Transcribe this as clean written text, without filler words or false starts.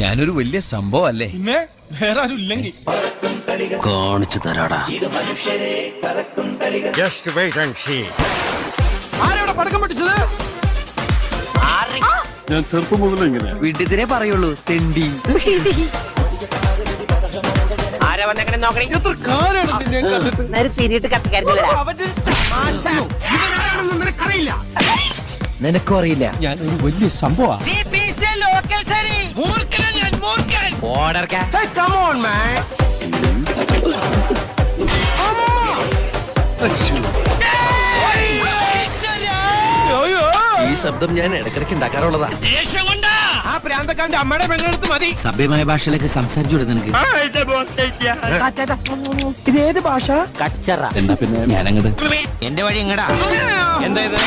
ഞാനൊരു വലിയ സംഭവം അല്ലേ? പിന്നെ വേറെ ആരും ഇല്ലെങ്കിൽ കാണിച്ചു തരാടാ. ആരോടെ പടക്കം പൊട്ടിച്ചത്? ഞാൻ ചെറുപ്പം മുതലേ ഇങ്ങനെ വീട്ടിൽ പറയുള്ളൂ തെണ്ടി. എത്ര കാലാണ് നിന്നെ കണ്ടിട്ട്? തിരിയിട്ട് കത്തിക്കാരില്ല. നിനക്കും അറിയില്ല ഞാൻ ഒരു വലിയ സംഭവം. ഈ ശബ്ദം ഞാൻ ഇടക്കിടക്ക് ഉണ്ടാക്കാറുള്ളതാ. ആ പ്രാന്തക്കാരന്റെ അമ്മയുടെ പെണ്ണെടുത്ത് മതി. സഭ്യമായ ഭാഷയിലേക്ക് സംസാരിച്ചു നിനക്ക്. ഇത് ഏത് ഭാഷ? കച്ചറ. എന്നാ പിന്നെ ഞാനങ്ങട് എന്റെ വഴി എങ്ങടാ? എന്താ ഇത്?